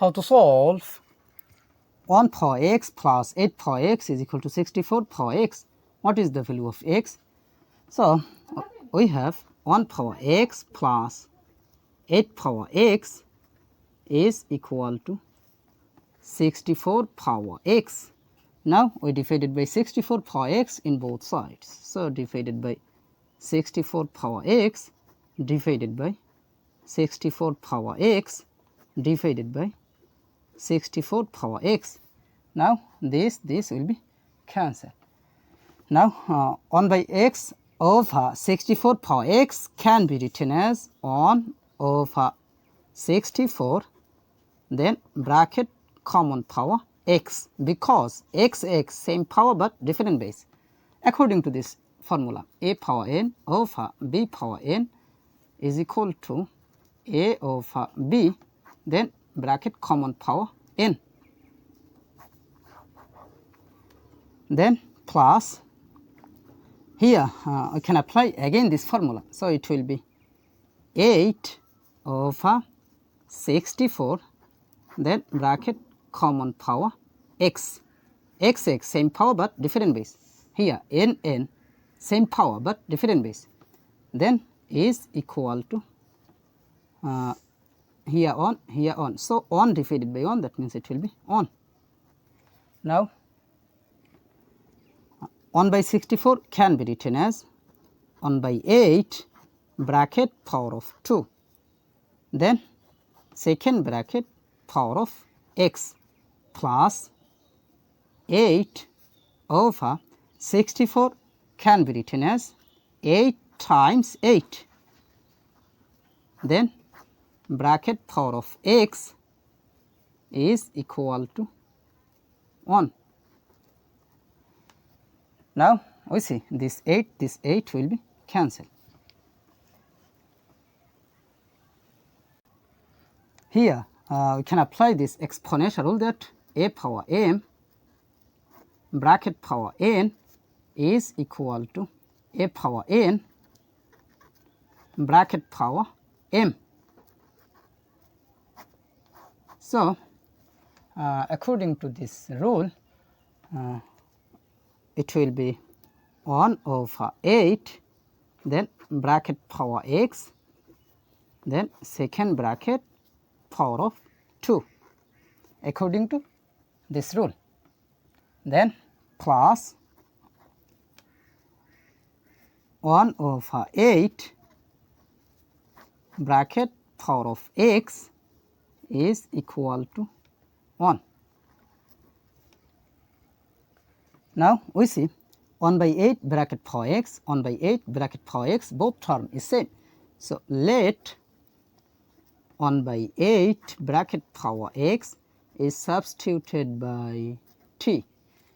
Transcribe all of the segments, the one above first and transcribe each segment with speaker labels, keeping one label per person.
Speaker 1: how to solve 1 power x plus 8 power x is equal to 64 power x. What is the value of x? So, we have 1 power x plus 8 power x is equal to 64 power x. Now, we divided by 64 power x in both sides. So, divided by 64 power x divided by 64 power x divided by 64 power x. Now, this will be cancelled. Now, 1 by x over 64 power x can be written as 1 over 64, then bracket common power x, because x same power but different base. According to this formula, a power n over b power n is equal to a over b, then bracket common power n, then plus here we can apply again this formula. So, it will be 8 over 64, then bracket common power x, x same power but different base. Here n same power but different base, then is equal to here on. So, 1 divided by 1, that means it will be 1. Now, 1 by 64 can be written as 1 by 8 bracket power of 2, then second bracket power of x plus 8 over 64 can be written as 8 times 8, then bracket power of x is equal to 1. Now, we see this 8 will be cancelled. Here we can apply this exponential rule that a power m bracket power n is equal to a power n bracket power m. So, according to this rule, it will be 1 over 8, then bracket power x, then second bracket power of 2 according to this rule, then plus 1 over 8 bracket power of x is equal to 1. Now, we see 1 by 8 bracket power x, 1 by 8 bracket power x, both term is same. So, let 1 by 8 bracket power x is substituted by t.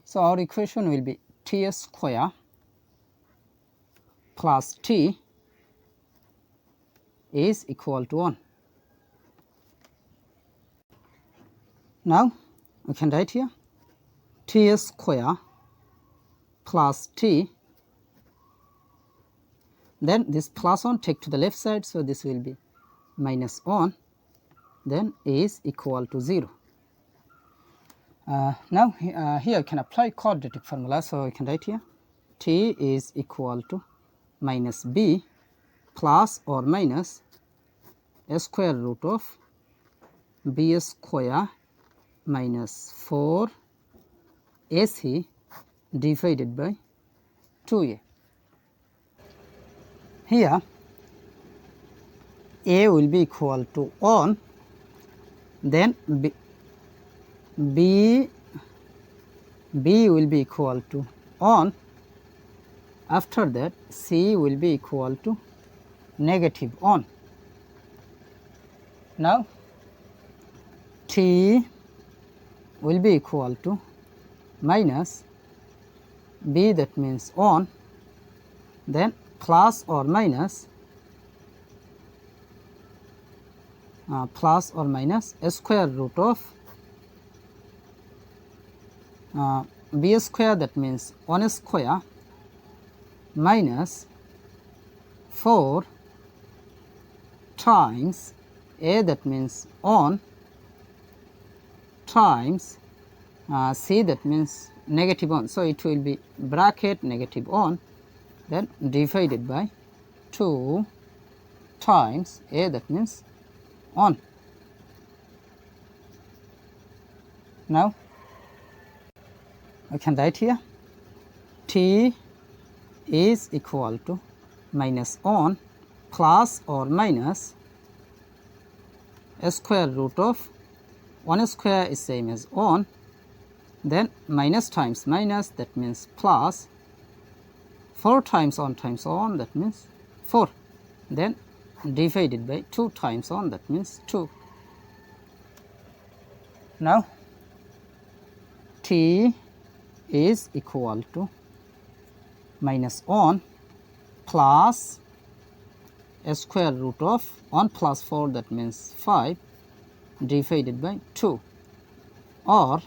Speaker 1: So, our equation will be t square plus t is equal to 1. Now, we can write here t square plus t, then this plus 1 take to the left side. So, this will be minus 1, then is equal to 0. Now, here I can apply quadratic formula. So, I can write here t is equal to minus b plus or minus a square root of b square minus 4 ac divided by 2a. Here a will be equal to 1, then b will be equal to 1, after that c will be equal to negative 1. Now, t will be equal to minus b, that means 1, then plus or minus a square root of b square, that means 1 square minus 4 times a, that means 1, times c, that means negative 1. So, it will be bracket negative 1, then divided by 2 times a, that means 1. Now, I can write here t is equal to minus 1 plus or minus a square root of 1 square is same as 1, then minus times minus, that means plus, 4 times 1 times 1, that means 4, then divided by 2 times 1, that means 2. Now, t is equal to minus 1 plus a square root of 1 plus 4, that means 5, divided by 2, or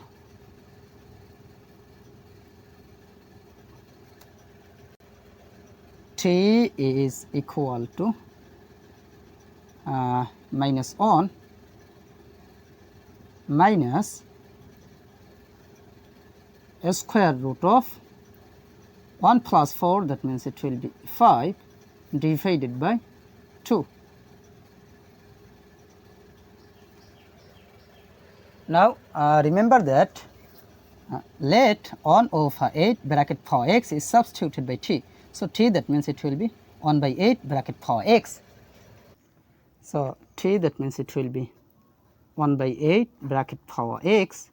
Speaker 1: t is equal to minus 1 minus a square root of 1 plus 4, that means it will be 5, divided by 2. Now, remember that let 1 over 8 bracket power x is substituted by t. So, t, that means it will be 1 by 8 bracket power x. So, t, that means it will be 1 by 8 bracket power x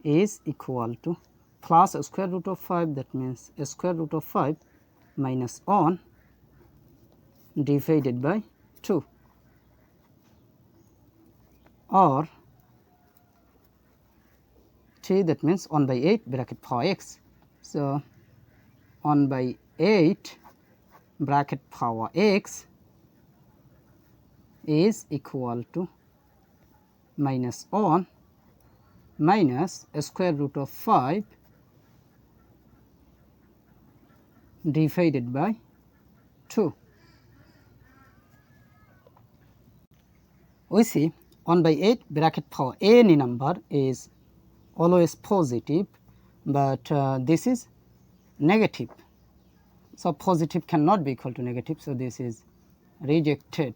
Speaker 1: is equal to plus a square root of 5, that means a square root of 5 minus 1 divided by 2, or t, that means 1 by 8 bracket power x. So, 1 by 8 bracket power x is equal to minus 1 minus a square root of 5 divided by 2. We see 1 by 8 bracket power any number is always positive, but this is negative. So, positive cannot be equal to negative. So, this is rejected.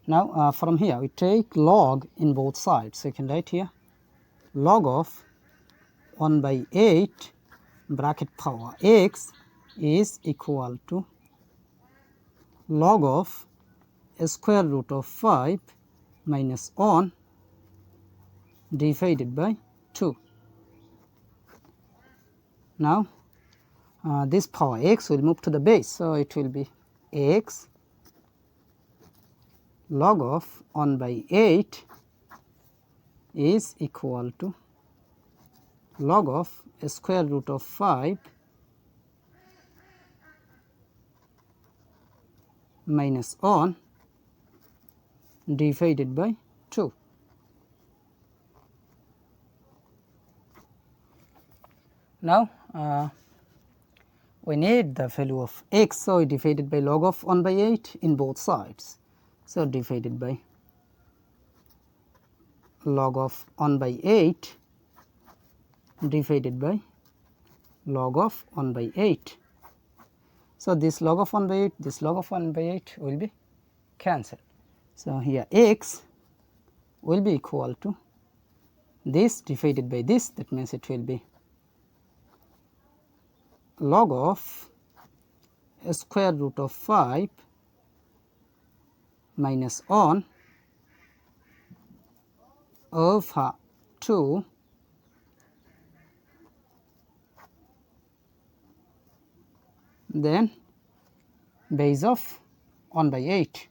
Speaker 1: Now, from here we take log in both sides. So, you can write here log of 1 by 8 bracket power x is equal to log of a square root of 5 minus 1 divided by 2. Now, this power x will move to the base. So, it will be x log of 1 by 8 is equal to log of a square root of 5 minus 1 divided by 2. Now, we need the value of x. So, we divided by log of 1 by 8 in both sides. So, divided by log of 1 by 8 divided by log of 1 by 8. So, this log of 1 by 8, this log of 1 by 8 will be cancelled. So, here x will be equal to this divided by this, that means it will be log of a square root of 5 minus 1 over 2 then base of 1 by 8.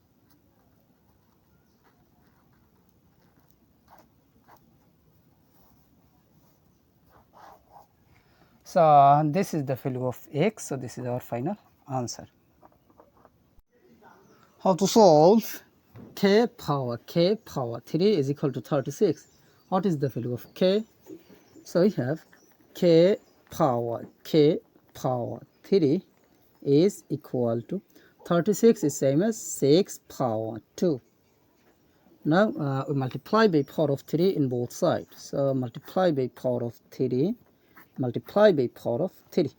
Speaker 1: So, this is the value of x. So, this is our final answer. How to solve k power 3 is equal to 36. What is the value of k? So, we have k power 3 is equal to 36 is same as 6 power 2. Now we multiply by power of 3 in both sides. So multiply by power of 3, multiply by power of 3.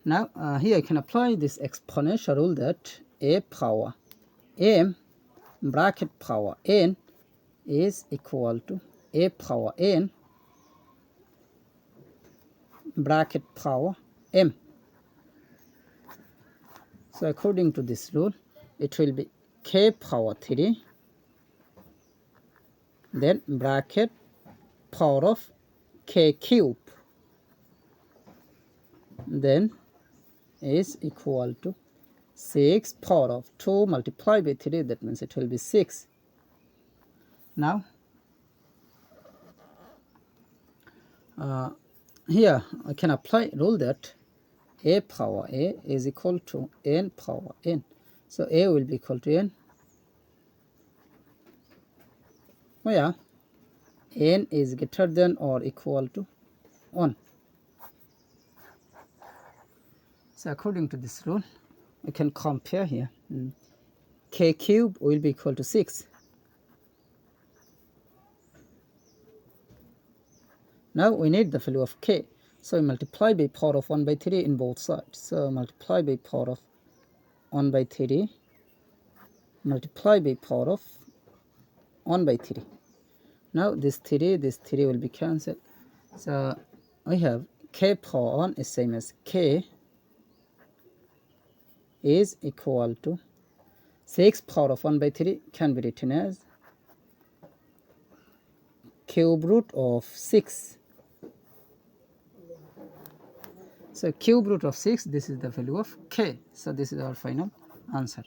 Speaker 1: Now here I can apply this exponential rule that a power m bracket power n is equal to a power n bracket power m. So according to this rule, it will be k power 3, then bracket power of k cube, then is equal to 6 power of 2 multiplied by 3, that means it will be 6. Now here I can apply rule that a power a is equal to n power n. So a will be equal to n, where n is greater than or equal to 1. So according to this rule, we can compare here. K cube will be equal to 6. Now we need the value of k. So we multiply by power of 1 by 3 in both sides. So multiply by power of 1 by 3, multiply by power of 1 by 3. Now this 3 will be cancelled. So we have k power 1 is same as k is equal to 6 power of 1 by 3 can be written as cube root of 6. So cube root of 6, this is the value of k. So this is our final answer.